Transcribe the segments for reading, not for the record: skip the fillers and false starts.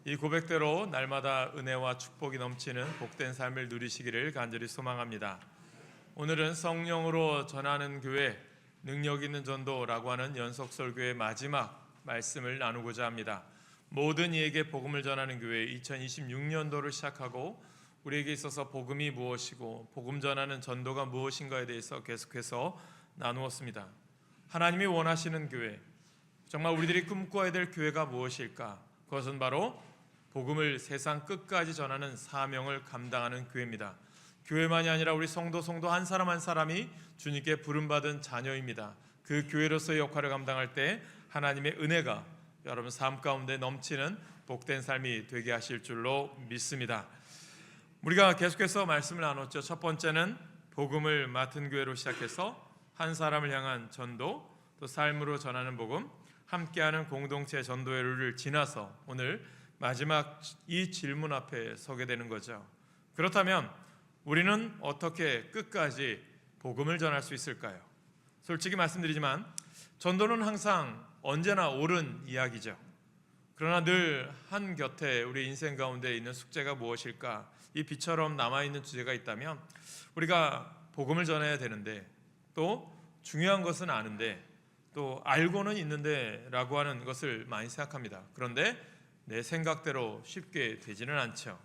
이 고백대로 날마다 은혜와 축복이 넘치는 복된 삶을 누리시기를 간절히 소망합니다. 오늘은 성령으로 전하는 교회, 능력 있는 전도라고 하는 연속설교의 마지막 말씀을 나누고자 합니다. 모든 이에게 복음을 전하는 교회 2026년도를 시작하고 우리에게 있어서 복음이 무엇이고 복음 전하는 전도가 무엇인가에 대해서 계속해서 나누었습니다. 하나님이 원하시는 교회, 정말 우리들이 꿈꿔야 될 교회가 무엇일까? 그것은 바로 복음을 세상 끝까지 전하는 사명을 감당하는 교회입니다. 교회만이 아니라 우리 성도 한 사람 한 사람이 주님께 부름받은 자녀입니다. 그 교회로서의 역할을 감당할 때 하나님의 은혜가 여러분 삶 가운데 넘치는 복된 삶이 되게 하실 줄로 믿습니다. 우리가 계속해서 말씀을 나눴죠. 첫 번째는 복음을 맡은 교회로 시작해서 한 사람을 향한 전도, 또 삶으로 전하는 복음, 함께하는 공동체 전도의 룰을 지나서 오늘 마지막 이 질문 앞에 서게 되는 거죠. 그렇다면 우리는 어떻게 끝까지 복음을 전할 수 있을까요? 솔직히 말씀드리지만 전도는 항상 언제나 옳은 이야기죠. 그러나 늘 한 곁에 우리 인생 가운데 있는 숙제가 무엇일까? 이 빛처럼 남아있는 주제가 있다면 우리가 복음을 전해야 되는데, 또 중요한 것은 아는데, 또 알고는 있는데 라고 하는 것을 많이 생각합니다. 그런데 내 생각대로 쉽게 되지는 않죠.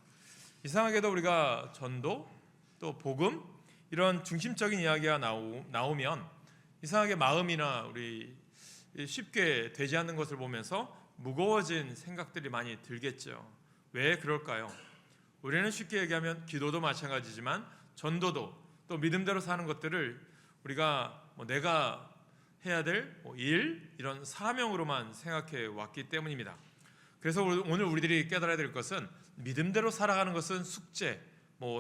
이상하게도 우리가 전도, 또 복음, 이런 중심적인 이야기가 나오면 이상하게 마음이나 우리 쉽게 되지 않는 것을 보면서 무거워진 생각들이 많이 들겠죠. 왜 그럴까요? 우리는 쉽게 얘기하면 기도도 마찬가지지만 전도도, 또 믿음대로 사는 것들을 우리가 내가 해야 될 일, 이런 사명으로만 생각해 왔기 때문입니다. 그래서 오늘 우리들이 깨달아야 될 것은 믿음대로 살아가는 것은 숙제,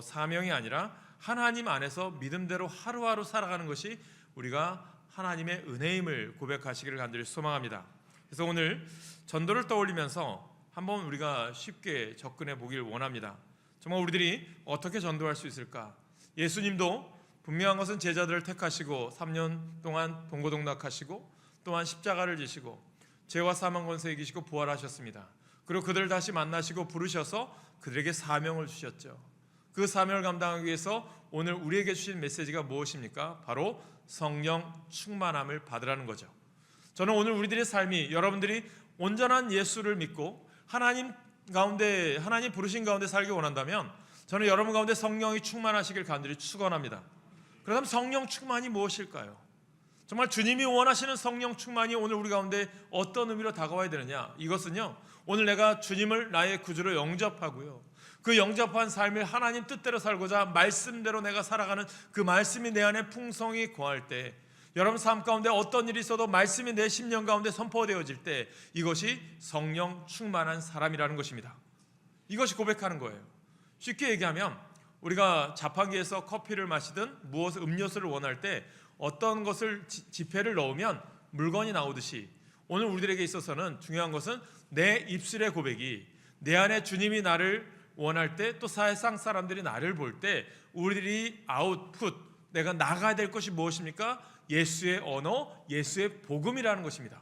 사명이 아니라 하나님 안에서 믿음대로 하루하루 살아가는 것이 우리가 하나님의 은혜임을 고백하시기를 간절히 소망합니다. 그래서 오늘 전도를 떠올리면서 한번 우리가 쉽게 접근해 보길 원합니다. 정말 우리들이 어떻게 전도할 수 있을까? 예수님도 분명한 것은 제자들을 택하시고 3년 동안 동고동락하시고 또한 십자가를 지시고 죄와 사망 권세 이기시고 부활하셨습니다. 그리고 그들을 다시 만나시고 부르셔서 그들에게 사명을 주셨죠. 그 사명을 감당하기 위해서 오늘 우리에게 주신 메시지가 무엇입니까? 바로 성령 충만함을 받으라는 거죠. 저는 오늘 우리들의 삶이, 여러분들이 온전한 예수를 믿고 하나님 부르신 가운데 살기 원한다면 저는 여러분 가운데 성령이 충만하시길 간절히 축원합니다. 그렇다면 성령 충만이 무엇일까요? 정말 주님이 원하시는 성령 충만이 오늘 우리 가운데 어떤 의미로 다가와야 되느냐? 이것은요, 오늘 내가 주님을 나의 구주로 영접하고요, 그 영접한 삶을 하나님 뜻대로 살고자 말씀대로 내가 살아가는 그 말씀이 내 안에 풍성히 거할 때, 여러분 삶 가운데 어떤 일이 있어도 말씀이 내 심령 가운데 선포되어질 때 이것이 성령 충만한 사람이라는 것입니다. 이것이 고백하는 거예요. 쉽게 얘기하면 우리가 자판기에서 커피를 마시든 무엇을 음료수를 원할 때 어떤 것을 지폐를 넣으면 물건이 나오듯이 오늘 우리들에게 있어서는 중요한 것은 내 입술의 고백이, 내 안에 주님이 나를 원할 때, 또 세상 사람들이 나를 볼 때 우리들이 아웃풋, 내가 나가야 될 것이 무엇입니까? 예수의 언어, 예수의 복음이라는 것입니다.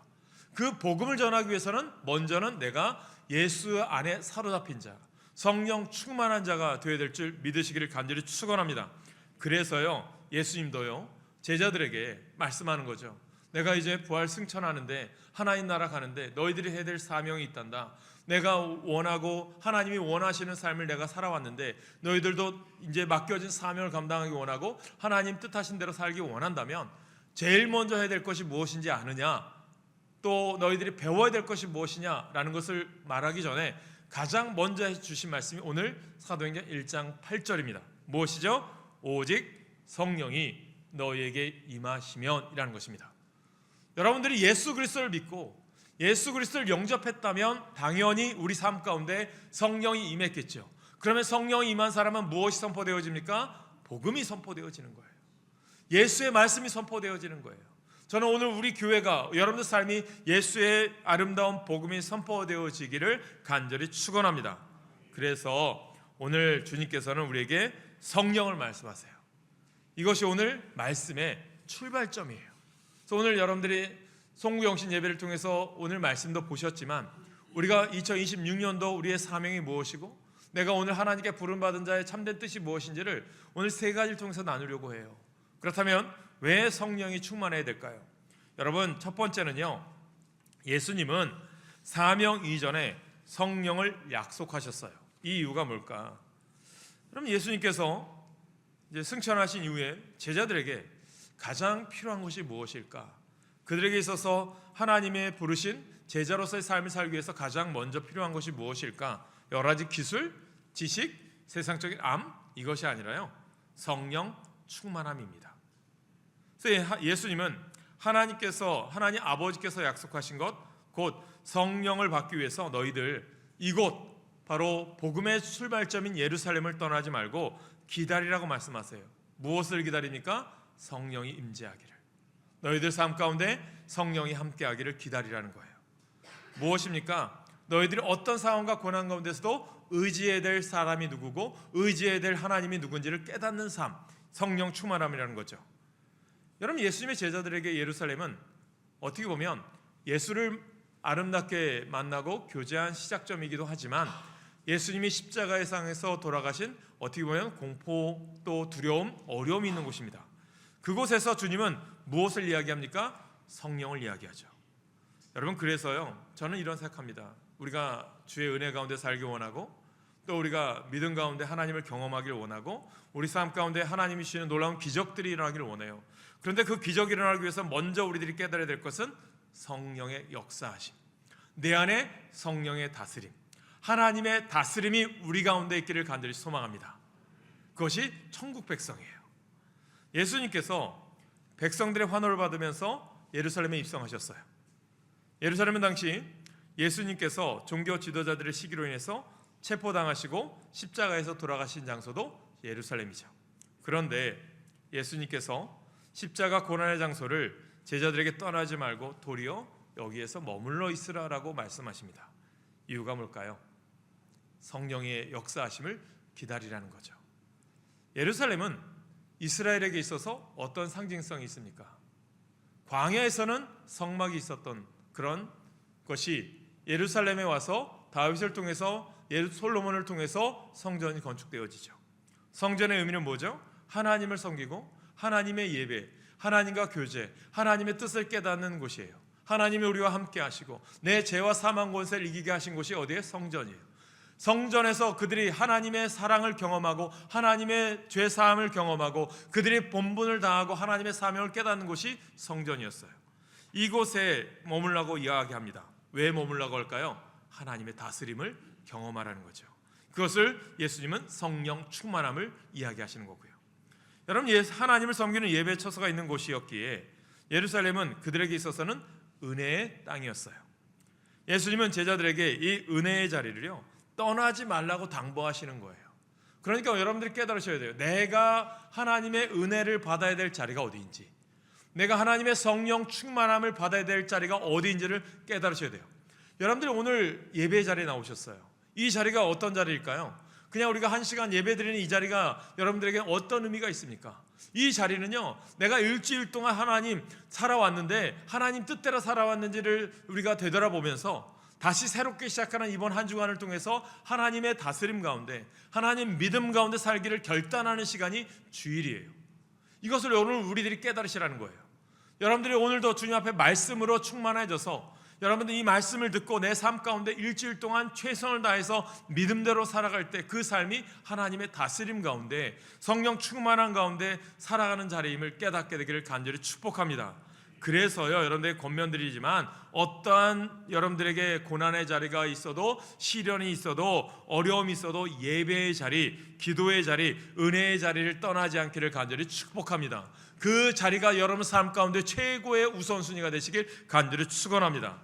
그 복음을 전하기 위해서는 먼저는 내가 예수 안에 사로잡힌 자, 성령 충만한 자가 되어야 될 줄 믿으시기를 간절히 축원합니다. 그래서요, 예수님도요 제자들에게 말씀하는 거죠. 내가 이제 부활 승천하는데, 하나님 나라 가는데 너희들이 해야 될 사명이 있단다. 내가 원하고 하나님이 원하시는 삶을 내가 살아왔는데 너희들도 이제 맡겨진 사명을 감당하기 원하고 하나님 뜻하신 대로 살기 원한다면 제일 먼저 해야 될 것이 무엇인지 아느냐, 또 너희들이 배워야 될 것이 무엇이냐라는 것을 말하기 전에 가장 먼저 해주신 말씀이 오늘 사도행전 1장 8절입니다. 무엇이죠? 오직 성령이 너희에게 임하시면 이라는 것입니다. 여러분들이 예수 그리스도를 믿고 예수 그리스도를 영접했다면 당연히 우리 삶 가운데 성령이 임했겠죠. 그러면 성령이 임한 사람은 무엇이 선포되어집니까? 복음이 선포되어지는 거예요. 예수의 말씀이 선포되어지는 거예요. 저는 오늘 우리 교회가, 여러분들 삶이 예수의 아름다운 복음이 선포되어지기를 간절히 축원합니다. 그래서 오늘 주님께서는 우리에게 성령을 말씀하세요. 이것이 오늘 말씀의 출발점이에요. 그래서 오늘 여러분들이 송구영신 예배를 통해서 오늘 말씀도 보셨지만 우리가 2026년도 우리의 사명이 무엇이고 내가 오늘 하나님께 부름받은 자의 참된 뜻이 무엇인지를 오늘 세 가지를 통해서 나누려고 해요. 그렇다면 왜 성령이 충만해야 될까요? 여러분, 첫 번째는요, 예수님은 사명 이전에 성령을 약속하셨어요. 이 이유가 뭘까? 그럼 예수님께서 이제 승천하신 이후에 제자들에게 가장 필요한 것이 무엇일까? 그들에게 있어서 하나님의 부르신 제자로서의 삶을 살기 위해서 가장 먼저 필요한 것이 무엇일까? 여러 가지 기술, 지식, 세상적인 암, 이것이 아니라요, 성령 충만함입니다. 그래서 예수님은 하나님 아버지께서 약속하신 것, 곧 성령을 받기 위해서 너희들 이곳 바로 복음의 출발점인 예루살렘을 떠나지 말고 기다리라고 말씀하세요. 무엇을 기다립니까? 성령이 임재하기를. 너희들 삶 가운데 성령이 함께하기를 기다리라는 거예요. 무엇입니까? 너희들이 어떤 상황과 고난 가운데서도 의지해야 될 사람이 누구고 의지해야 될 하나님이 누군지를 깨닫는 삶, 성령 충만함이라는 거죠. 여러분, 예수님의 제자들에게 예루살렘은 어떻게 보면 예수를 아름답게 만나고 교제한 시작점이기도 하지만 예수님이 십자가의 상에서 돌아가신 어떻게 보면 공포, 또 두려움, 어려움이 있는 곳입니다. 그곳에서 주님은 무엇을 이야기합니까? 성령을 이야기하죠. 여러분, 그래서요, 저는 이런 생각합니다. 우리가 주의 은혜 가운데 살기 원하고 또 우리가 믿음 가운데 하나님을 경험하기를 원하고 우리 삶 가운데 하나님이 주시는 놀라운 기적들이 일어나기를 원해요. 그런데 그 기적이 일어나기 위해서 먼저 우리들이 깨달아야 될 것은 성령의 역사하심, 내 안에 성령의 다스림, 하나님의 다스림이 우리 가운데 있기를 간절히 소망합니다. 그것이 천국 백성이에요. 예수님께서 백성들의 환호를 받으면서 예루살렘에 입성하셨어요. 예루살렘은 당시 예수님께서 종교 지도자들의 시기로 인해서 체포당하시고 십자가에서 돌아가신 장소도 예루살렘이죠. 그런데 예수님께서 십자가 고난의 장소를 제자들에게 떠나지 말고 도리어 여기에서 머물러 있으라라고 말씀하십니다. 이유가 뭘까요? 성령의 역사하심을 기다리라는 거죠. 예루살렘은 이스라엘에게 있어서 어떤 상징성이 있습니까? 광야에서는 성막이 있었던 그런 것이 예루살렘에 와서 다윗을 통해서 솔로몬을 통해서 성전이 건축되어지죠. 성전의 의미는 뭐죠? 하나님을 섬기고 하나님의 예배, 하나님과 교제, 하나님의 뜻을 깨닫는 곳이에요. 하나님이 우리와 함께 하시고 내 죄와 사망 권세를 이기게 하신 곳이 어디에? 성전이에요. 성전에서 그들이 하나님의 사랑을 경험하고 하나님의 죄 사함을 경험하고 그들이 본분을 다하고 하나님의 사명을 깨닫는 곳이 성전이었어요. 이곳에 머물라고 이야기합니다. 왜 머물라고 할까요? 하나님의 다스림을 경험하라는 거죠. 그것을 예수님은 성령 충만함을 이야기하시는 거고요. 여러분, 하나님을 섬기는 예배 처소가 있는 곳이었기에 예루살렘은 그들에게 있어서는 은혜의 땅이었어요. 예수님은 제자들에게 이 은혜의 자리를요, 떠나지 말라고 당부하시는 거예요. 그러니까 여러분들이 깨달으셔야 돼요. 내가 하나님의 은혜를 받아야 될 자리가 어디인지, 내가 하나님의 성령 충만함을 받아야 될 자리가 어디인지를 깨달으셔야 돼요. 여러분들이 오늘 예배 자리에 나오셨어요. 이 자리가 어떤 자리일까요? 그냥 우리가 한 시간 예배 드리는 이 자리가 여러분들에게 어떤 의미가 있습니까? 이 자리는요, 내가 일주일 동안 하나님 살아왔는데 하나님 뜻대로 살아왔는지를 우리가 되돌아보면서 다시 새롭게 시작하는 이번 한 주간을 통해서 하나님의 다스림 가운데, 하나님 믿음 가운데 살기를 결단하는 시간이 주일이에요. 이것을 오늘 우리들이 깨달으시라는 거예요. 여러분들이 오늘도 주님 앞에 말씀으로 충만해져서 여러분들 이 말씀을 듣고 내 삶 가운데 일주일 동안 최선을 다해서 믿음대로 살아갈 때 그 삶이 하나님의 다스림 가운데 성령 충만한 가운데 살아가는 자리임을 깨닫게 되기를 간절히 축복합니다. 그래서요, 여러분들에게 권면드리지만 어떠한 여러분들에게 고난의 자리가 있어도 시련이 있어도 어려움이 있어도 예배의 자리, 기도의 자리, 은혜의 자리를 떠나지 않기를 간절히 축복합니다. 그 자리가 여러분 삶 가운데 최고의 우선순위가 되시길 간절히 축원합니다.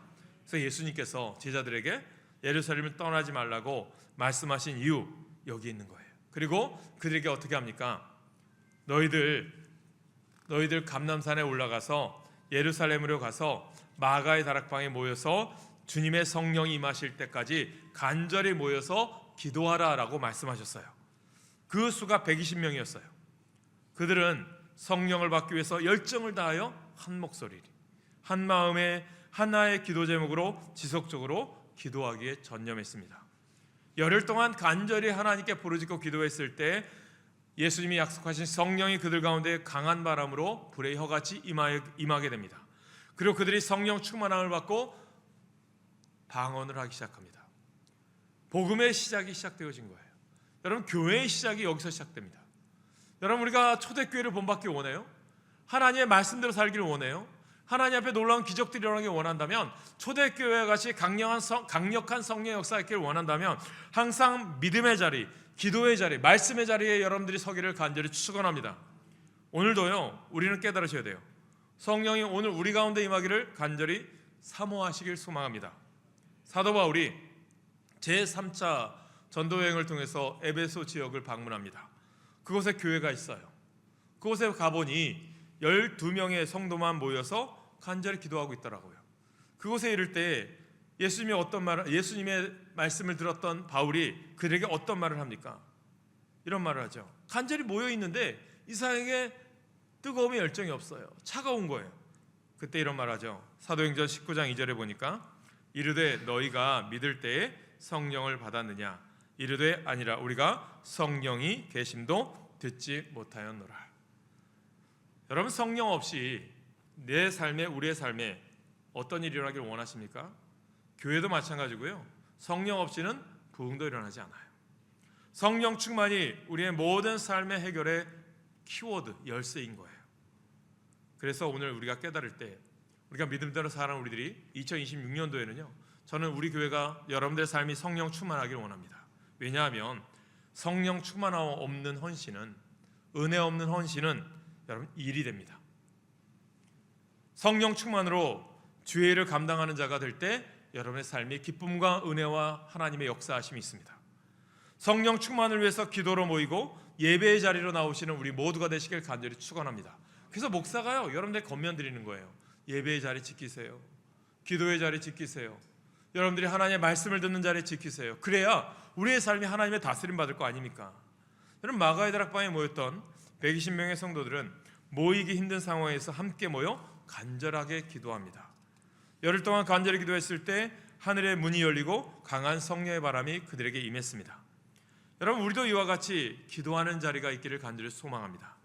그래서 예수님께서 제자들에게 예루살렘을 떠나지 말라고 말씀하신 이유, 여기 있는 거예요. 그리고 그들에게 어떻게 합니까? 너희들 감람산에 올라가서 예루살렘으로 가서 마가의 다락방에 모여서 주님의 성령이 임하실 때까지 간절히 모여서 기도하라라고 말씀하셨어요. 그 수가 120명이었어요. 그들은 성령을 받기 위해서 열정을 다하여 한 목소리, 한 마음에 하나의 기도 제목으로 지속적으로 기도하기에 전념했습니다. 열흘 동안 간절히 하나님께 부르짖고 기도했을 때 예수님이 약속하신 성령이 그들 가운데 강한 바람으로 불의 혀같이 임하게 됩니다. 그리고 그들이 성령 충만함을 받고 방언을 하기 시작합니다. 복음의 시작이 시작되어진 거예요. 여러분, 교회의 시작이 여기서 시작됩니다. 여러분, 우리가 초대교회를 본받기 원해요? 하나님의 말씀대로 살기를 원해요? 하나님 앞에 놀라운 기적들이 일어나기 원한다면, 초대교회와 같이 강력한 성령의 역사가 있기를 원한다면 항상 믿음의 자리, 기도의 자리, 말씀의 자리에 여러분들이 서기를 간절히 축원합니다. 오늘도요, 우리는 깨달으셔야 돼요. 성령이 오늘 우리 가운데 임하기를 간절히 사모하시길 소망합니다. 사도 바울이 제3차 전도여행을 통해서 에베소 지역을 방문합니다. 그곳에 교회가 있어요. 그곳에 가보니 12명의 성도만 모여서 간절히 기도하고 있더라고요. 그곳에 이를 때 예수님의 말씀을 들었던 바울이 그들에게 어떤 말을 합니까? 이런 말을 하죠. 간절히 모여 있는데 이상하게 뜨거움의 열정이 없어요. 차가운 거예요. 그때 이런 말을 하죠. 사도행전 19장 2절에 보니까 이르되 너희가 믿을 때에 성령을 받았느냐? 이르되 아니라 우리가 성령이 계심도 듣지 못하였노라. 여러분, 성령 없이 내 삶에, 우리의 삶에 어떤 일이 일어나기를 원하십니까? 교회도 마찬가지고요. 성령 없이는 부흥도 일어나지 않아요. 성령 충만이 우리의 모든 삶의 해결의 키워드, 열쇠인 거예요. 그래서 오늘 우리가 깨달을 때, 우리가 믿음대로 살아가는 우리들이 2026년도에는요, 저는 우리 교회가 여러분들의 삶이 성령 충만하기를 원합니다. 왜냐하면 성령 충만 없는 헌신은, 은혜 없는 헌신은 여러분 일이 됩니다. 성령 충만으로 주의 일을 감당하는 자가 될 때 여러분의 삶이 기쁨과 은혜와 하나님의 역사하심이 있습니다. 성령 충만을 위해서 기도로 모이고 예배의 자리로 나오시는 우리 모두가 되시길 간절히 축원합니다. 그래서 목사가요, 여러분들 권면 드리는 거예요. 예배의 자리 지키세요. 기도의 자리 지키세요. 여러분들이 하나님의 말씀을 듣는 자리 지키세요. 그래야 우리의 삶이 하나님의 다스림 받을 거 아닙니까? 여러분, 마가의 다락방에 모였던 120명의 성도들은 모이기 힘든 상황에서 함께 모여 간절하게 기도합니다. 열흘 동안 간절히 기도했을 때 하늘의 문이 열리고 강한 성령의 바람이 그들에게 임했습니다. 여러분, 우리도 이와 같이 기도하는 자리가 있기를 간절히 소망합니다.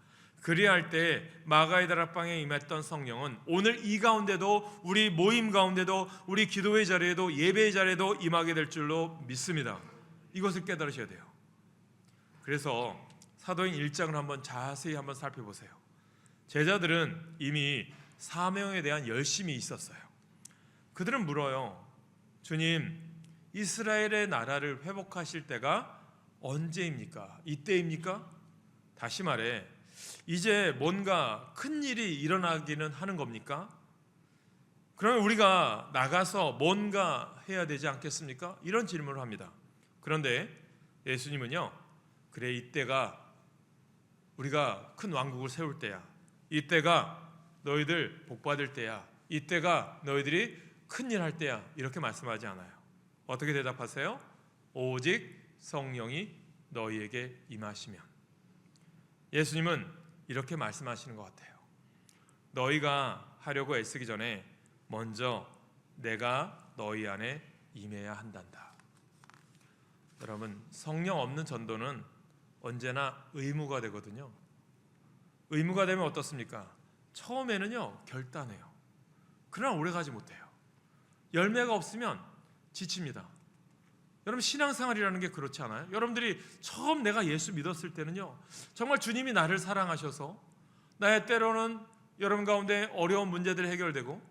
그리할 때 마가의 다락방에 임했던 성령은 오늘 이 가운데도, 우리 모임 가운데도, 우리 기도의 자리에도, 예배의 자리에도 임하게 될 줄로 믿습니다. 이것을 깨달으셔야 돼요. 그래서 사도행 1장을 한번 자세히 한번 살펴보세요. 제자들은 이미 사명에 대한 열심이 있었어요. 그들은 물어요. 주님, 이스라엘의 나라를 회복하실 때가 언제입니까? 이때입니까? 다시 말해, 이제 뭔가 큰 일이 일어나기는 하는 겁니까? 그러면 우리가 나가서 뭔가 해야 되지 않겠습니까? 이런 질문을 합니다. 그런데 예수님은요, 그래, 이때가 우리가 큰 왕국을 세울 때야. 이때가 너희들 복받을 때야. 이때가 너희들이 큰일 할 때야. 이렇게 말씀하지 않아요. 어떻게 대답하세요? 오직 성령이 너희에게 임하시면. 예수님은 이렇게 말씀하시는 것 같아요. 너희가 하려고 애쓰기 전에 먼저 내가 너희 안에 임해야 한단다. 여러분, 성령 없는 전도는 언제나 의무가 되거든요. 의무가 되면 어떻습니까? 처음에는요, 결단해요. 그러나 오래가지 못해요. 열매가 없으면 지칩니다. 여러분, 신앙생활이라는 게 그렇지 않아요? 여러분들이 처음 내가 예수 믿었을 때는요, 정말 주님이 나를 사랑하셔서 나의 때로는 여러분 가운데 어려운 문제들이 해결되고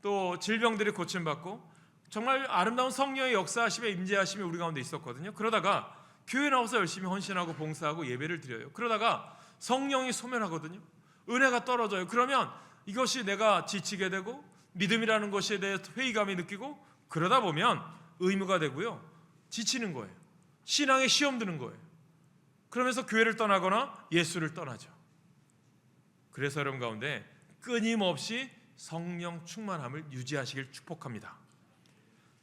또 질병들이 고침받고 정말 아름다운 성령의 역사하심에 임재하심이 우리 가운데 있었거든요. 그러다가 교회 나와서 열심히 헌신하고 봉사하고 예배를 드려요. 그러다가 성령이 소멸하거든요. 은혜가 떨어져요. 그러면 이것이 내가 지치게 되고 믿음이라는 것에 대해 회의감이 느끼고 그러다 보면 의무가 되고요, 지치는 거예요. 신앙에 시험 드는 거예요. 그러면서 교회를 떠나거나 예수를 떠나죠. 그래서 여러분 가운데 끊임없이 성령 충만함을 유지하시길 축복합니다.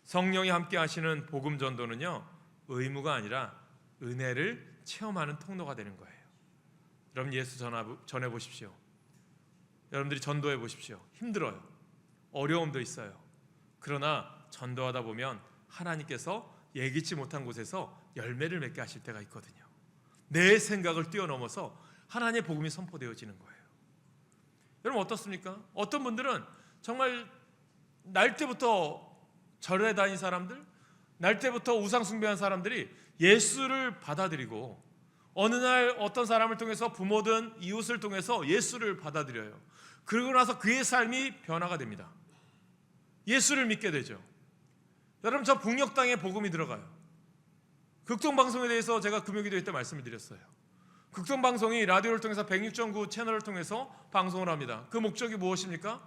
성령이 함께 하시는 복음 전도는요, 의무가 아니라 은혜를 체험하는 통로가 되는 거예요. 여러분, 예수 전해 보십시오. 여러분들이 전도해 보십시오. 힘들어요. 어려움도 있어요. 그러나 전도하다 보면 하나님께서 예기치 못한 곳에서 열매를 맺게 하실 때가 있거든요. 내 생각을 뛰어넘어서 하나님의 복음이 선포되어지는 거예요. 여러분 어떻습니까? 어떤 분들은 정말 날 때부터 절에 다닌 사람들, 날 때부터 우상 숭배한 사람들이 예수를 받아들이고 어느 날 어떤 사람을 통해서 부모든 이웃을 통해서 예수를 받아들여요. 그러고 나서 그의 삶이 변화가 됩니다. 예수를 믿게 되죠. 여러분 저 북녘 땅에 복음이 들어가요. 극동방송에 대해서 제가 금요기도회 때 말씀을 드렸어요. 극동방송이 라디오를 통해서 106.9 채널을 통해서 방송을 합니다. 그 목적이 무엇입니까?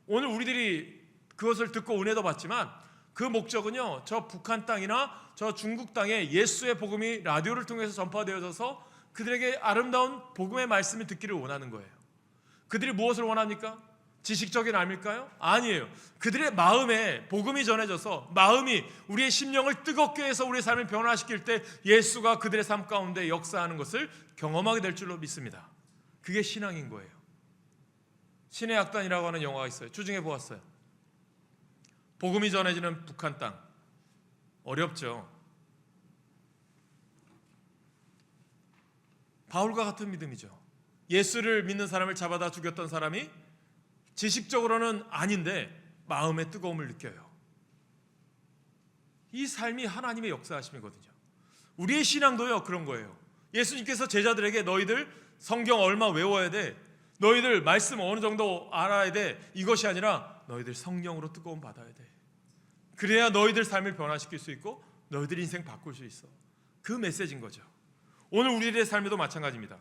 오늘 우리들이 그것을 듣고 은혜도 받지만 그 목적은요, 저 북한 땅이나 저 중국 땅에 예수의 복음이 라디오를 통해서 전파되어져서 그들에게 아름다운 복음의 말씀을 듣기를 원하는 거예요. 그들이 무엇을 원합니까? 지식적인 암일까요? 아니에요. 그들의 마음에 복음이 전해져서 마음이 우리의 심령을 뜨겁게 해서 우리의 삶을 변화시킬 때 예수가 그들의 삶 가운데 역사하는 것을 경험하게 될 줄로 믿습니다. 그게 신앙인 거예요. 신의 약단이라고 하는 영화가 있어요. 주중에 보았어요. 복음이 전해지는 북한 땅. 어렵죠. 바울과 같은 믿음이죠. 예수를 믿는 사람을 잡아다 죽였던 사람이 지식적으로는 아닌데 마음의 뜨거움을 느껴요. 이 삶이 하나님의 역사하심이거든요. 우리의 신앙도요 그런 거예요. 예수님께서 제자들에게 너희들 성경 얼마 외워야 돼, 너희들 말씀 어느 정도 알아야 돼, 이것이 아니라 너희들 성령으로 뜨거움 받아야 돼. 그래야 너희들 삶을 변화시킬 수 있고 너희들 인생 바꿀 수 있어. 그 메시지인 거죠. 오늘 우리들의 삶에도 마찬가지입니다.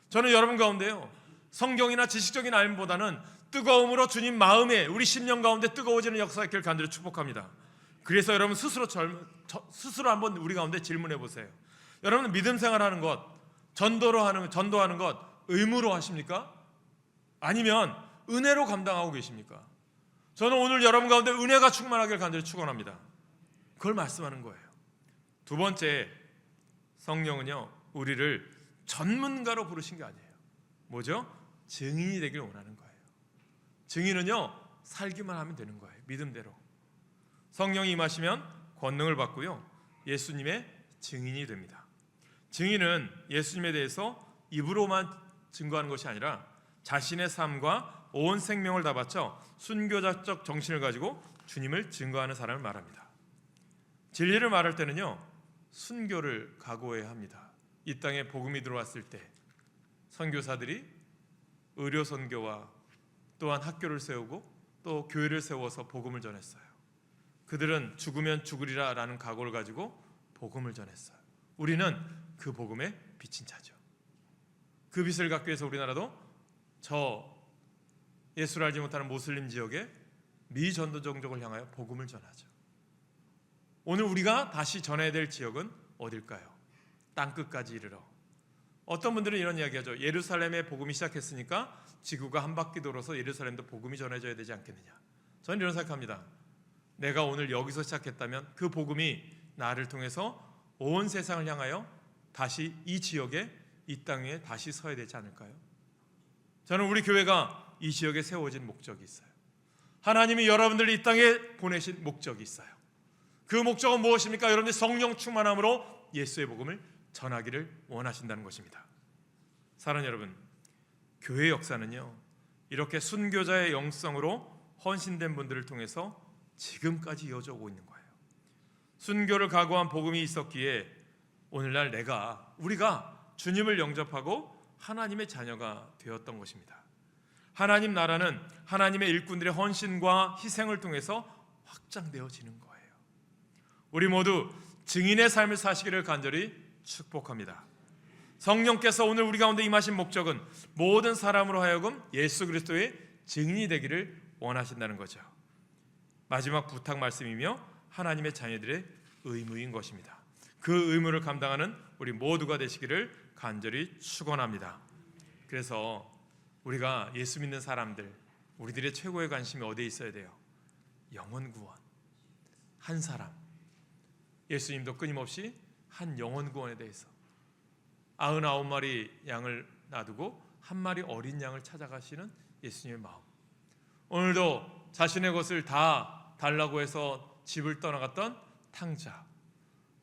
저는 여러분 가운데요, 성경이나 지식적인 알림보다는 뜨거움으로 주님 마음에 우리 심령 가운데 뜨거워지는 역사가 있기를 간절히 축복합니다. 그래서 여러분 스스로 한번 우리 가운데 질문해 보세요. 여러분 믿음 생활하는 것, 전도하는 것 의무로 하십니까? 아니면 은혜로 감당하고 계십니까? 저는 오늘 여러분 가운데 은혜가 충만하길 간절히 축원합니다. 그걸 말씀하는 거예요. 두 번째, 성령은요 우리를 전문가로 부르신 게 아니에요. 뭐죠? 증인이 되길 원하는 거예요. 증인은요 살기만 하면 되는 거예요. 믿음대로. 성령이 임하시면 권능을 받고요 예수님의 증인이 됩니다. 증인은 예수님에 대해서 입으로만 증거하는 것이 아니라 자신의 삶과 온 생명을 다 바쳐 순교자적 정신을 가지고 주님을 증거하는 사람을 말합니다. 진리를 말할 때는요 순교를 각오해야 합니다. 이 땅에 복음이 들어왔을 때 선교사들이 의료 선교와 또한 학교를 세우고 또 교회를 세워서 복음을 전했어요. 그들은 죽으면 죽으리라 라는 각오를 가지고 복음을 전했어요. 우리는 그 복음의 빛인 자죠. 그 빛을 갖기 위해서 우리나라도 저 예수를 알지 못하는 모슬림 지역에 미전도 종족을 향하여 복음을 전하죠. 오늘 우리가 다시 전해야 될 지역은 어딜까요? 땅끝까지 이르러. 어떤 분들은 이런 이야기하죠. 예루살렘에 복음이 시작했으니까 지구가 한 바퀴 돌아서 예루살렘도 복음이 전해져야 되지 않겠느냐. 저는 이런 생각합니다. 내가 오늘 여기서 시작했다면 그 복음이 나를 통해서 온 세상을 향하여 다시 이 지역에, 이 땅 위에 다시 서야 되지 않을까요? 저는 우리 교회가 이 지역에 세워진 목적이 있어요. 하나님이 여러분들을 이 땅에 보내신 목적이 있어요. 그 목적은 무엇입니까? 여러분들이 성령 충만함으로 예수의 복음을 전하기를 원하신다는 것입니다. 사랑하는 여러분, 교회 역사는요 이렇게 순교자의 영성으로 헌신된 분들을 통해서 지금까지 이어져 오고 있는 거예요. 순교를 각오한 복음이 있었기에 오늘날 우리가 주님을 영접하고 하나님의 자녀가 되었던 것입니다. 하나님 나라는 하나님의 일꾼들의 헌신과 희생을 통해서 확장되어지는 거예요. 우리 모두 증인의 삶을 사시기를 간절히 축복합니다. 성령께서 오늘 우리 가운데 임하신 목적은 모든 사람으로 하여금 예수 그리스도의 증인이 되기를 원하신다는 거죠. 마지막 부탁 말씀이며 하나님의 자녀들의 의무인 것입니다. 그 의무를 감당하는 우리 모두가 되시기를 간절히 축원합니다. 그래서 우리가 예수 믿는 사람들, 우리들의 최고의 관심이 어디에 있어야 돼요? 영혼 구원. 한 사람, 예수님도 끊임없이 한 영혼 구원에 대해서 99마리 양을 놔두고 한 마리 어린 양을 찾아가시는 예수님의 마음. 오늘도 자신의 것을 다 달라고 해서 집을 떠나갔던 탕자,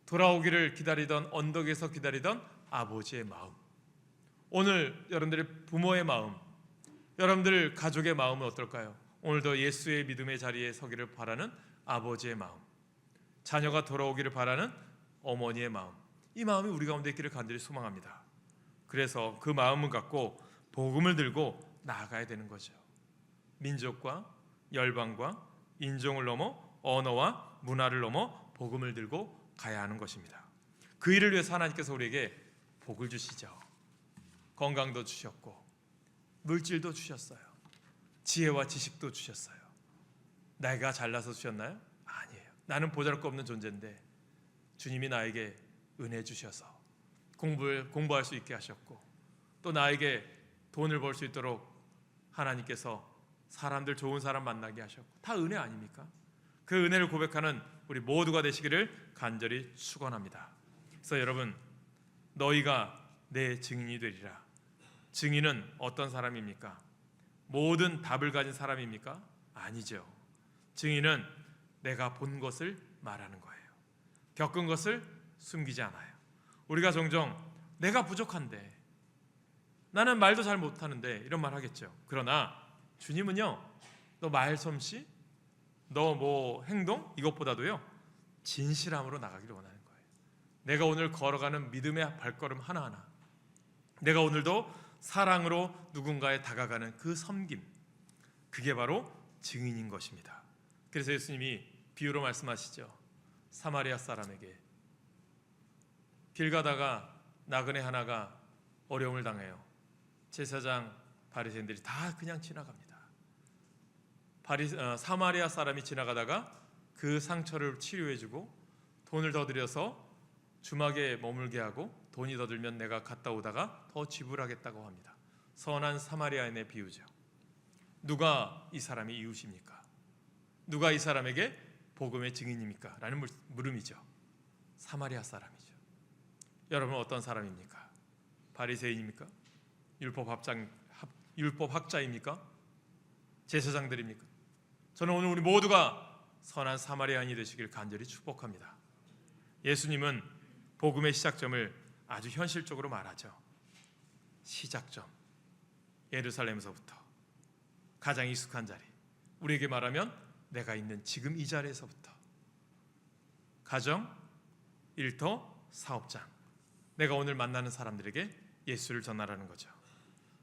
돌아오기를 기다리던 언덕에서 기다리던 아버지의 마음, 오늘 여러분들의 부모의 마음, 여러분들 가족의 마음은 어떨까요? 오늘도 예수의 믿음의 자리에 서기를 바라는 아버지의 마음, 자녀가 돌아오기를 바라는 어머니의 마음, 이 마음이 우리 가운데 있기를 간절히 소망합니다. 그래서 그 마음을 갖고 복음을 들고 나아가야 되는 거죠. 민족과 열방과 인종을 넘어 언어와 문화를 넘어 복음을 들고 가야 하는 것입니다. 그 일을 위해서 하나님께서 우리에게 복을 주시죠. 건강도 주셨고 물질도 주셨어요. 지혜와 지식도 주셨어요. 내가 잘나서 주셨나요? 아니에요. 나는 보잘것없는 존재인데 주님이 나에게 은혜 주셔서 공부할 수 있게 하셨고, 또 나에게 돈을 벌 수 있도록 하나님께서 사람들, 좋은 사람 만나게 하셨고, 다 은혜 아닙니까? 그 은혜를 고백하는 우리 모두가 되시기를 간절히 축원합니다. 그래서 여러분, 너희가 내 증인이 되리라. 증인은 어떤 사람입니까? 모든 답을 가진 사람입니까? 아니죠. 증인은 내가 본 것을 말하는 거예요. 겪은 것을 숨기지 않아요. 우리가 종종 내가 부족한데, 나는 말도 잘 못하는데, 이런 말 하겠죠. 그러나 주님은요, 너 말솜씨, 너 뭐 행동, 이것보다도요 진실함으로 나가기를 원하는 거예요. 내가 오늘 걸어가는 믿음의 발걸음 하나하나, 내가 오늘도 사랑으로 누군가에 다가가는 그 섬김, 그게 바로 증인인 것입니다. 그래서 예수님이 비유로 말씀하시죠. 사마리아 사람에게 길 가다가 나그네 하나가 어려움을 당해요. 제사장, 바리새인들이 다 그냥 지나갑니다. 사마리아 사람이 지나가다가 그 상처를 치료해주고 돈을 더 들여서 주막에 머물게 하고, 돈이 더 들면 내가 갔다 오다가 더 지불하겠다고 합니다. 선한 사마리아인의 비유죠. 누가 이 사람이 이웃입니까? 누가 이 사람에게 복음의 증인입니까? 라는 물음이죠. 사마리아 사람이죠. 여러분은 어떤 사람입니까? 바리새인입니까? 율법학자입니까? 제사장들입니까? 저는 오늘 우리 모두가 선한 사마리아인이 되시길 간절히 축복합니다. 예수님은 복음의 시작점을 아주 현실적으로 말하죠. 시작점, 예루살렘에서부터 가장 익숙한 자리, 우리에게 말하면 내가 있는 지금 이 자리에서부터 가정, 일터, 사업장, 내가 오늘 만나는 사람들에게 예수를 전하라는 거죠.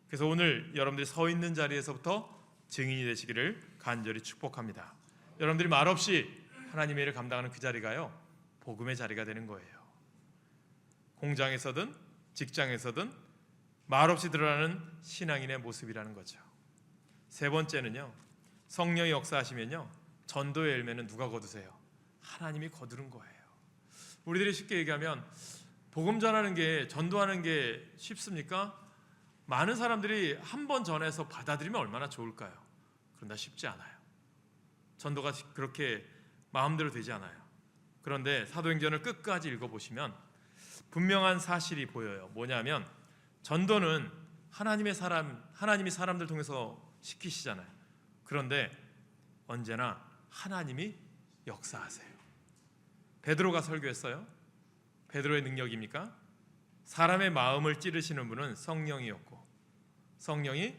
그래서 오늘 여러분들이 서 있는 자리에서부터 증인이 되시기를 간절히 축복합니다. 여러분들이 말없이 하나님의 일을 감당하는 그 자리가요, 복음의 자리가 되는 거예요. 공장에서든 직장에서든 말없이 드러나는 신앙인의 모습이라는 거죠. 세 번째는요, 성령이 역사하시면요, 전도의 열매는 누가 거두세요? 하나님이 거두는 거예요. 우리들이 쉽게 얘기하면 복음 전하는 게, 전도하는 게 쉽습니까? 많은 사람들이 한 번 전해서 받아들이면 얼마나 좋을까요? 그런데 쉽지 않아요. 전도가 그렇게 마음대로 되지 않아요. 그런데 사도행전을 끝까지 읽어보시면 분명한 사실이 보여요. 뭐냐면 전도는 하나님이 사람들 통해서 시키시잖아요. 그런데 언제나 하나님이 역사하세요. 베드로가 설교했어요. 베드로의 능력입니까? 사람의 마음을 찌르시는 분은 성령이었고, 성령이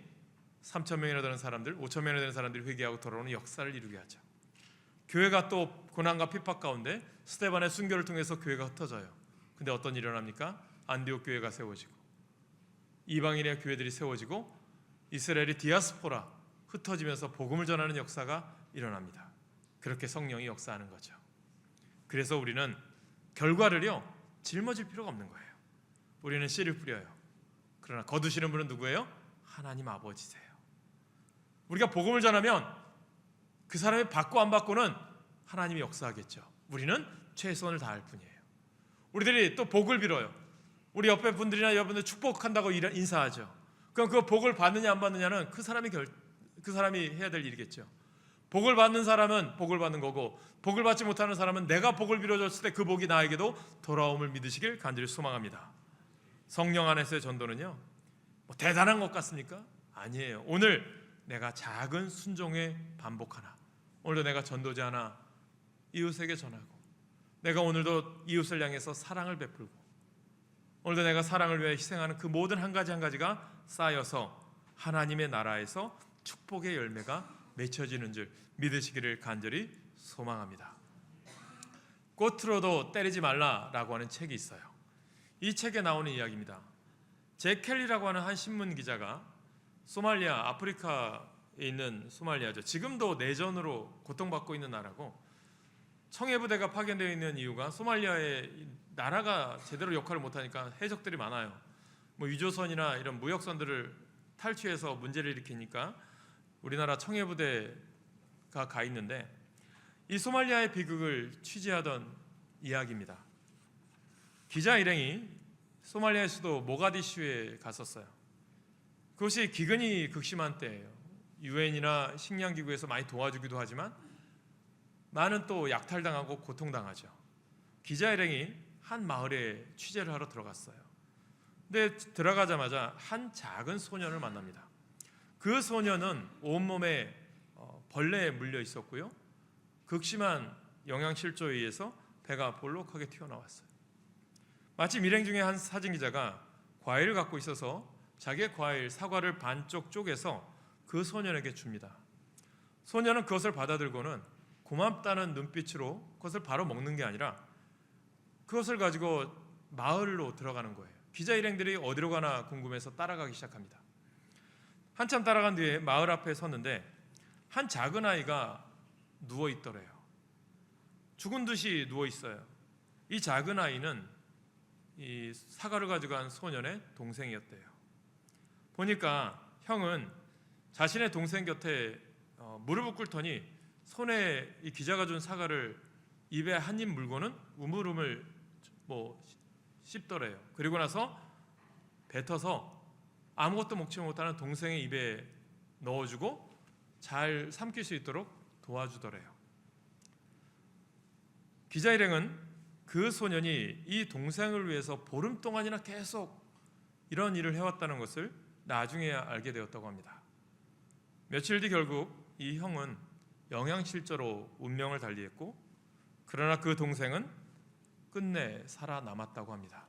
3,000명이나 되는 사람들, 5,000명이나 되는 사람들이 회개하고 돌아오는 역사를 이루게 하죠. 교회가 또 고난과 핍박 가운데 스데반의 순교를 통해서 교회가 흩어져요. 근데 어떤 일이 일어납니까? 안디옥 교회가 세워지고, 이방인의 교회들이 세워지고, 이스라엘이 디아스포라, 흩어지면서 복음을 전하는 역사가 일어납니다. 그렇게 성령이 역사하는 거죠. 그래서 우리는 결과를요 짊어질 필요가 없는 거예요. 우리는 씨를 뿌려요. 그러나 거두시는 분은 누구예요? 하나님 아버지세요. 우리가 복음을 전하면 그 사람이 받고 안 받고는 하나님이 역사하겠죠. 우리는 최선을 다할 뿐이에요. 우리들이 또 복을 빌어요. 우리 옆에 분들이나 여러분들 축복한다고 인사하죠. 그럼 그 복을 받느냐 안 받느냐는 그 사람이 해야 될 일이겠죠. 복을 받는 사람은 복을 받는 거고, 복을 받지 못하는 사람은 내가 복을 빌어줬을 때 그 복이 나에게도 돌아옴을 믿으시길 간절히 소망합니다. 성령 안에서의 전도는요 뭐 대단한 것 같습니까? 아니에요. 오늘 내가 작은 순종의 반복 하나, 오늘도 내가 전도지 하나 이웃에게 전하고, 내가 오늘도 이웃을 향해서 사랑을 베풀고 오늘도 내가 사랑을 위해 희생하는 그 모든 한 가지 한 가지가 쌓여서 하나님의 나라에서 축복의 열매가 맺혀지는 줄 믿으시기를 간절히 소망합니다. 꽃으로도 때리지 말라라고 하는 책이 있어요. 이 책에 나오는 이야기입니다. 잭 켈리라고 하는 한 신문 기자가 소말리아, 아프리카에 있는 소말리아죠. 지금도 내전으로 고통받고 있는 나라고, 청해부대가 파견되어 있는 이유가 소말리아에 나라가 제대로 역할을 못하니까 해적들이 많아요. 유조선이나 이런 무역선들을 탈취해서 문제를 일으키니까 우리나라 청해부대가 가 있는데, 이 소말리아의 비극을 취재하던 이야기입니다. 기자 일행이 소말리아 수도 모가디슈에 갔었어요. 그것이 기근이 극심한 때예요. 유엔이나 식량기구에서 많이 도와주기도 하지만 많은 또 약탈당하고 고통당하죠. 기자 일행이 한 마을에 취재를 하러 들어갔어요. 근데 들어가자마자 한 작은 소년을 만납니다. 그 소년은 온몸에 벌레에 물려 있었고요, 극심한 영양실조에 의해서 배가 볼록하게 튀어나왔어요. 마침 일행 중에 한 사진기자가 과일을 갖고 있어서 자기의 과일, 사과를 반쪽 쪼개서 그 소년에게 줍니다. 소년은 그것을 받아들고는 고맙다는 눈빛으로 그것을 바로 먹는 게 아니라 그것을 가지고 마을로 들어가는 거예요. 기자 일행들이 어디로 가나 궁금해서 따라가기 시작합니다. 한참 따라간 뒤에 마을 앞에 섰는데 한 작은 아이가 누워 있더래요. 죽은 듯이 누워 있어요. 이 작은 아이는 이 사과를 가져간 소년의 동생이었대요. 보니까 형은 자신의 동생 곁에 무릎을 꿇더니 손에 이 기자가 준 사과를 입에 한 입 물고는 우물우물 씹더래요. 그리고 나서 뱉어서 아무것도 먹지 못하는 동생의 입에 넣어주고 잘 삼킬 수 있도록 도와주더래요. 기자 일행은 그 소년이 이 동생을 위해서 보름 동안이나 계속 이런 일을 해왔다는 것을 나중에야 알게 되었다고 합니다. 며칠 뒤 결국 이 형은 영양실조로 운명을 달리했고, 그러나 그 동생은 끝내 살아남았다고 합니다.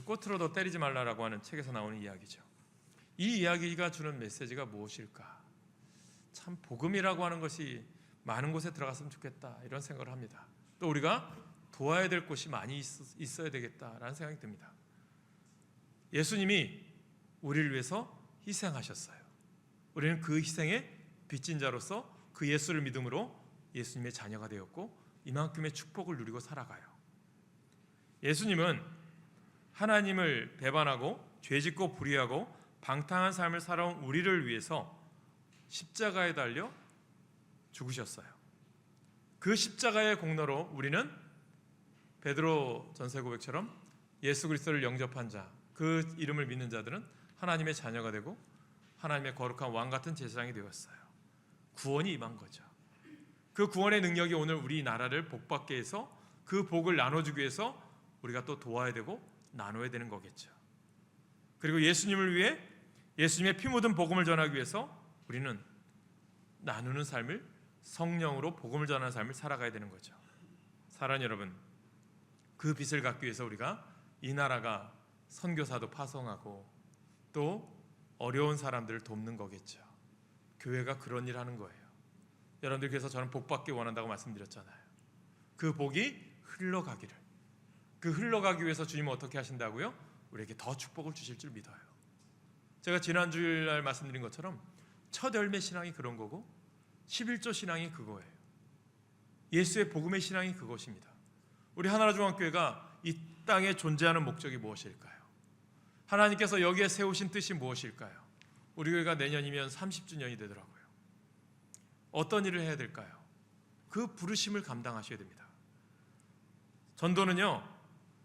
꽃으로도 때리지 말라라고 하는 책에서 나오는 이야기죠. 이 이야기가 주는 메시지가 무엇일까? 참 복음이라고 하는 것이 많은 곳에 들어갔으면 좋겠다, 이런 생각을 합니다. 또 우리가 도와야 될 곳이 많이 있어야 되겠다라는 생각이 듭니다. 예수님이 우리를 위해서 희생하셨어요. 우리는 그 희생의 빚진 자로서 그 예수를 믿음으로 예수님의 자녀가 되었고 이만큼의 축복을 누리고 살아가요. 예수님은 하나님을 배반하고 죄짓고 불의하고 방탕한 삶을 살아온 우리를 위해서 십자가에 달려 죽으셨어요. 그 십자가의 공로로 우리는 베드로 전서 고백처럼 예수 그리스도를 영접한 자, 그 이름을 믿는 자들은 하나님의 자녀가 되고 하나님의 거룩한 왕 같은 제사장이 되었어요. 구원이 임한 거죠. 그 구원의 능력이 오늘 우리나라를 복받게 해서 그 복을 나눠주기 위해서 우리가 또 도와야 되고 나눠야 되는 거겠죠. 그리고 예수님을 위해 예수님의 피 묻은 복음을 전하기 위해서 우리는 나누는 삶을, 성령으로 복음을 전하는 삶을 살아가야 되는 거죠. 사랑하는 여러분, 그 빚을 갚기 위해서 우리가 이 나라가 선교사도 파송하고 또 어려운 사람들을 돕는 거겠죠. 교회가 그런 일 하는 거예요. 여러분들께서 저는 복 받기 원한다고 말씀드렸잖아요. 그 복이 흘러가기를, 그 흘러가기 위해서 주님은 어떻게 하신다고요? 우리에게 더 축복을 주실 줄 믿어요. 제가 지난 주일날 말씀드린 것처럼 첫 열매 신앙이 그런 거고 11조 신앙이 그거예요. 예수의 복음의 신앙이 그것입니다. 우리 하나라 중앙교회가 이 땅에 존재하는 목적이 무엇일까요? 하나님께서 여기에 세우신 뜻이 무엇일까요? 우리 교회가 내년이면 30주년이 되더라고요. 어떤 일을 해야 될까요? 그 부르심을 감당하셔야 됩니다. 전도는요,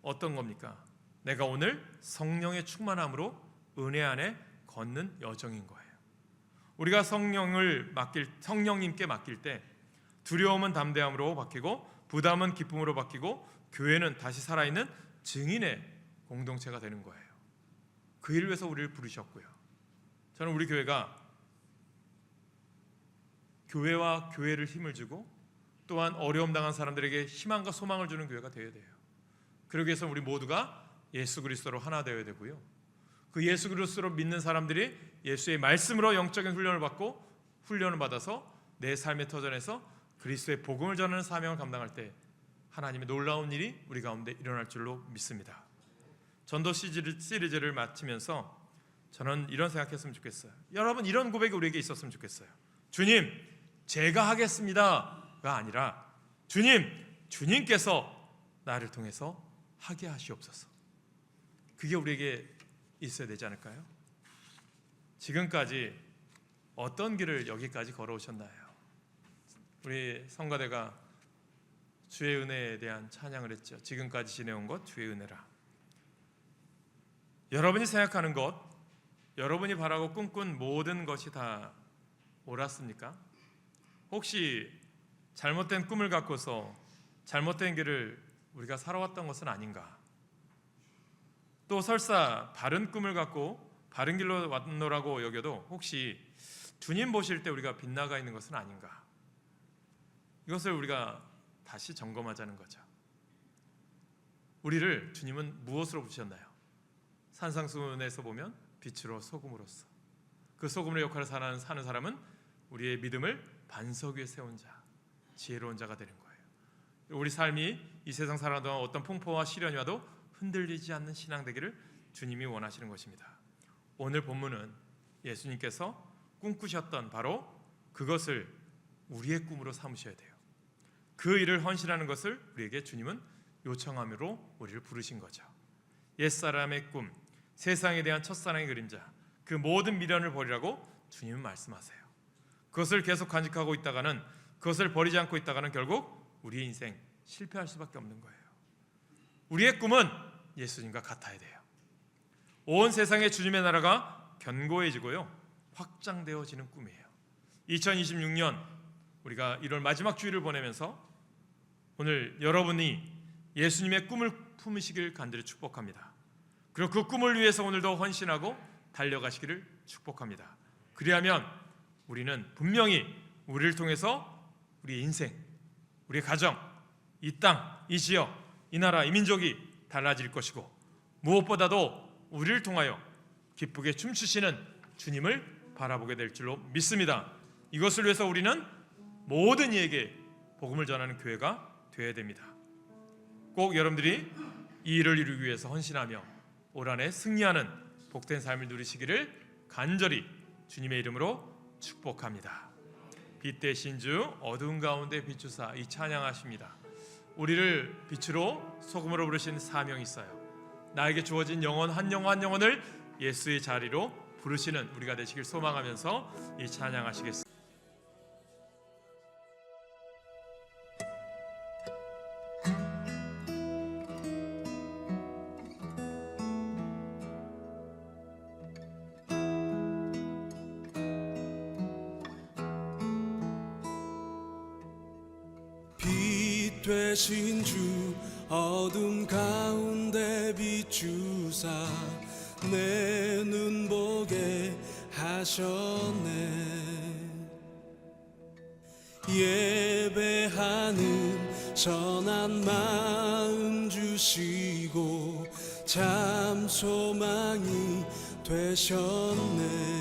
어떤 겁니까? 내가 오늘 성령의 충만함으로 은혜 안에 걷는 여정인 거예요. 우리가 성령님께 맡길 때 두려움은 담대함으로 바뀌고 부담은 기쁨으로 바뀌고 교회는 다시 살아있는 증인의 공동체가 되는 거예요. 그 일을 위해서 우리를 부르셨고요. 저는 우리 교회가 교회와 교회를 힘을 주고 또한 어려움 당한 사람들에게 희망과 소망을 주는 교회가 되어야 돼요. 그러기 위해서 우리 모두가 예수 그리스도로 하나 되어야 되고요. 그 예수 그리스도로 믿는 사람들이 예수의 말씀으로 영적인 훈련을 받고 훈련을 받아서 내 삶의 터전에서 그리스도의 복음을 전하는 사명을 감당할 때 하나님의 놀라운 일이 우리 가운데 일어날 줄로 믿습니다. 전도 시리즈를 마치면서 저는 이런 생각했으면 좋겠어요. 여러분, 이런 고백이 우리에게 있었으면 좋겠어요. 주님, 제가 하겠습니다가 아니라 주님, 주님께서 나를 통해서 하게 하시옵소서. 그게 우리에게 있어야 되지 않을까요? 지금까지 어떤 길을 여기까지 걸어오셨나요? 우리 성가대가 주의 은혜에 대한 찬양을 했죠. 지금까지 지내온 것 주의 은혜라. 여러분이 생각하는 것, 여러분이 바라고 꿈꾼 모든 것이 다 옳았습니까? 혹시 잘못된 꿈을 갖고서 잘못된 길을 우리가 살아왔던 것은 아닌가? 또 설사 바른 꿈을 갖고 바른 길로 왔노라고 여겨도 혹시 주님 보실 때 우리가 빗나가 있는 것은 아닌가? 이것을 우리가 다시 점검하자는 거죠. 우리를 주님은 무엇으로 부르셨나요? 산상수훈에서 보면 빛으로 소금으로서, 그 소금의 역할을 사는 사람은 우리의 믿음을 반석 위에 세운 자, 지혜로운 자가 되는 거예요. 우리 삶이 이 세상 살아가는 동안 어떤 풍파와 시련이 와도 흔들리지 않는 신앙 되기를 주님이 원하시는 것입니다. 오늘 본문은 예수님께서 꿈꾸셨던 바로 그것을 우리의 꿈으로 삼으셔야 돼요. 그 일을 헌신하는 것을 우리에게 주님은 요청함으로 우리를 부르신 거죠. 옛사람의 꿈, 세상에 대한 첫사랑의 그림자, 그 모든 미련을 버리라고 주님은 말씀하세요. 그것을 계속 간직하고 있다가는, 그것을 버리지 않고 있다가는 결국 우리의 인생 실패할 수밖에 없는 거예요. 우리의 꿈은 예수님과 같아야 돼요. 온 세상에 주님의 나라가 견고해지고요, 확장되어지는 꿈이에요. 2026년 우리가 1월 마지막 주일을 보내면서 오늘 여러분이 예수님의 꿈을 품으시길 간절히 축복합니다. 그리고 그 꿈을 위해서 오늘도 헌신하고 달려가시기를 축복합니다. 그리하면 우리는 분명히 우리를 통해서 우리의 인생, 우리의 가정, 이 땅, 이 지역, 이 나라, 이 민족이 달라질 것이고, 무엇보다도 우리를 통하여 기쁘게 춤추시는 주님을 바라보게 될 줄로 믿습니다. 이것을 위해서 우리는 모든 이에게 복음을 전하는 교회가 되어야 됩니다. 꼭 여러분들이 이 일을 이루기 위해서 헌신하며 올 한해 승리하는 복된 삶을 누리시기를 간절히 주님의 이름으로 축복합니다. 빛 대신 주 어두운 가운데 비추사, 이 찬양하십니다. 우리를 빛으로 소금으로 부르신 사명이 있어요. 나에게 주어진 영혼 한 영혼 한 영혼을 예수의 자리로 부르시는 우리가 되시길 소망하면서 이 찬양하시겠습니다. 되신 주 어둠 가운데 비추사 내 눈 보게 하셨네. 예배하는 선한 마음 주시고 참 소망이 되셨네.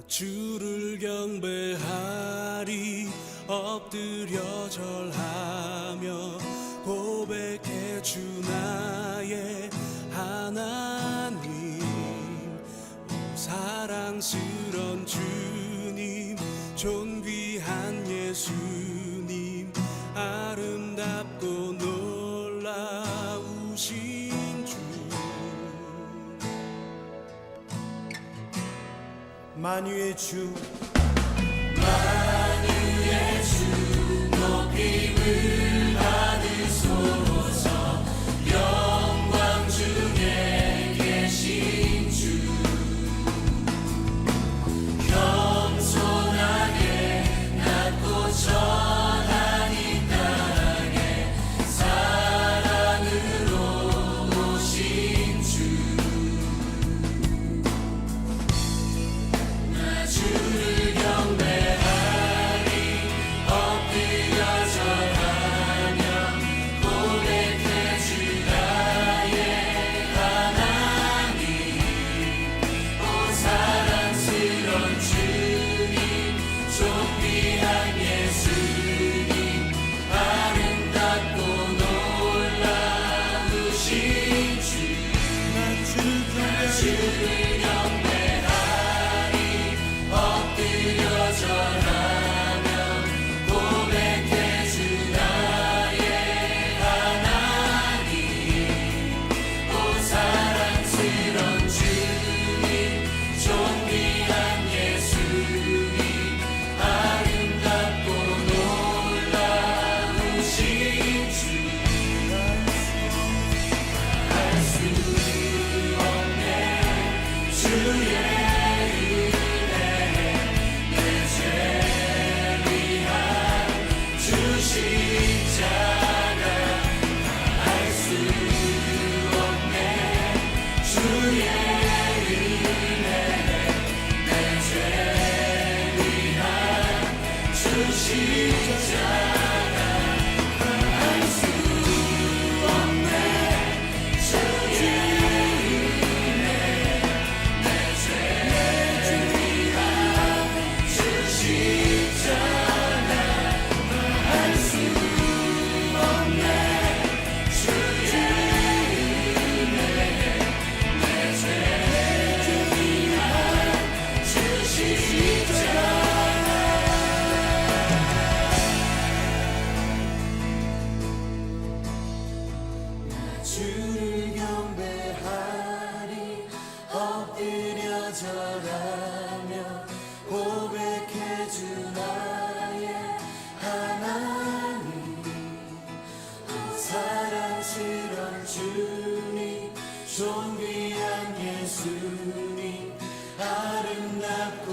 주를 경배하리 엎드려 절하며 고백해 주 나의 하나님. 사랑스런 주님 존귀한 예수님 아름답고 놀라우신 주. 만유의 주 만유의 주 높임을 받으소서. 영광 중에 계신 주 겸손하게 낮고 전한 이 땅에 사랑으로 오신 주. 주를 경배 주를 경배하리 엎드려 절하며 고백해 주 나의 하나님 오 사랑스런 주님 존귀한 예수님 아름답고 놀라우신 주 알 수 없네 주의 은혜 내 죄 위한 주 십자가 알 수 없네 주의 은혜 내 죄 위한 주 십자가 알 수 없네 주의 은혜 내 죄 위한 주 십자가 알 수 없네 주의 은혜 내 죄 위한 주 십자가 주를 경배하리 엎드려 절하며 고백해 주 나의 하나님 사랑스런 주님 존귀한 예수님 아름답고